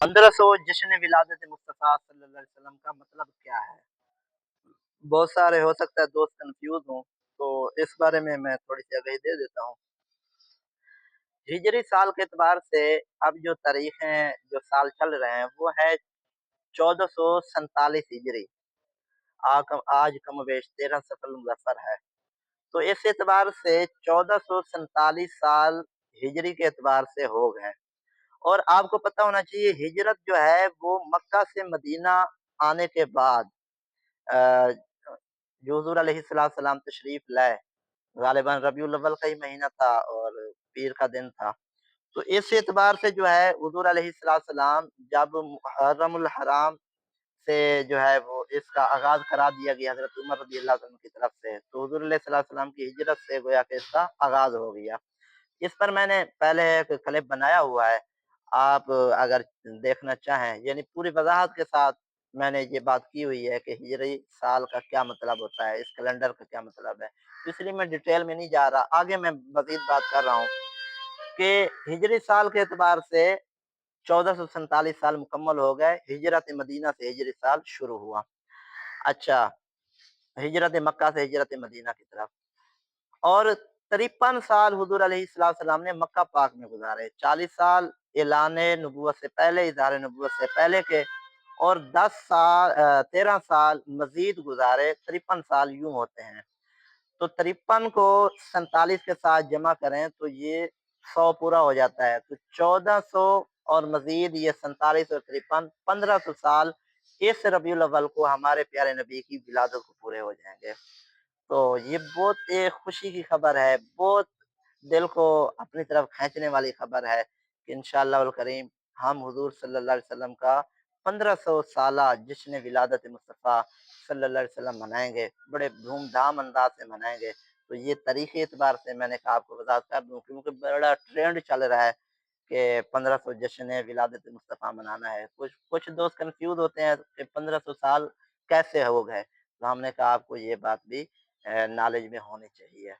1500 जश्न विलादत मुस्तफ़ा सल्लल्लाहु अलैहि वसल्लम का मतलब क्या है? बहुत सारे हो सकता है दोस्त कंफ्यूज हों, तो इस बारे में मैं थोड़ी-सी आगाही दे देता हूँ। हिजरी साल के एतबार से अब जो तारीखें जो साल चल रहे हैं वो है 1447 हिजरी। आज कमोबेश 13 सफर मुज़फ़्फ़र है। तो इस एतबार से 1447 साल हिजरी के एतबार से हो गए। और आपको पता होना चाहिए हिजरत जो है वो मक्का से मदीना आने के बाद अ, जो हुज़ूर अलैहिस्सलाम तशरीफ़ लाए, ग़ालिबन रबीउल अव्वल का ही महीना था और पीर का दिन था। तो इस एतबार से जो है हुज़ूर अलैहिस्सलाम जब मुहर्रमुल हराम से जो है वो इसका आगाज़ करा दिया गया हज़रत उमर रज़ियल्लाहु अन्हु की तरफ से, तो हुज़ूर अलैहिस्सलाम की हिजरत से गोया कि इसका आगाज़ हो गया। इस पर मैंने पहले एक क्लिप बनाया हुआ है। आप अगर देखना चाहें यानी पूरी वज़ाहत के साथ मैंने ये बात की हुई है कि हिजरी साल का क्या मतलब होता है, इस कैलेंडर का क्या मतलब है। तो इसलिए मैं डिटेल में नहीं जा रहा, आगे मैं मज़ीद बात कर रहा हूँ कि हिजरी साल के एतबार से 1447 साल मुकम्मल हो गए, हिजरत मदीना से हिजरी साल शुरू हुआ। अच्छा, हिजरत मक्का से हिजरत मदीना की तरफ। और 53 साल हुज़ूर अलैहिस्सलाम ने मक्का पाक में गुज़ारे। 40 साल ऐलान नबुव्वत से पहले, इज़हार नबुव्वत से पहले के, और 13 साल मज़ीद गुज़ारे, 53 साल यूँ होते हैं। तो 53 को 47 के साथ जमा करें तो ये 100 पूरा हो जाता है। तो 1400 और मज़ीद ये 47 और 53 1500 साल इस रबीउल अव्वल को हमारे प्यारे नबी की विलादत को पूरे हो जाएँगे। तो ये बहुत एक खुशी की खबर है, बहुत दिल को अपनी तरफ खींचने वाली खबर है कि इंशाअल्लाहुल करीम हम हुज़ूर सल्लल्लाहु अलैहि वसल्लम का 1500 साला जश्न विलादत मुस्तफ़ा सल्लल्लाहु अलैहि वसल्लम मनाएँगे, बड़े धूम-धाम अंदाज़ से मनाएँगे। तो ये तारीख़ी एतबार से मैंने कहा आपको वज़ाहत कर दूँ क्योंकि बड़ा ट्रेंड चल रहा है कि 1500 जश्न विलादत मुस्तफ़ा मनाना है। कुछ कुछ दोस्त कन्फ्यूज़ होते हैं कि 1500 साल कैसे हो गए? तो हमने कहा आपको ये बात भी नॉलेज में होनी चाहिए।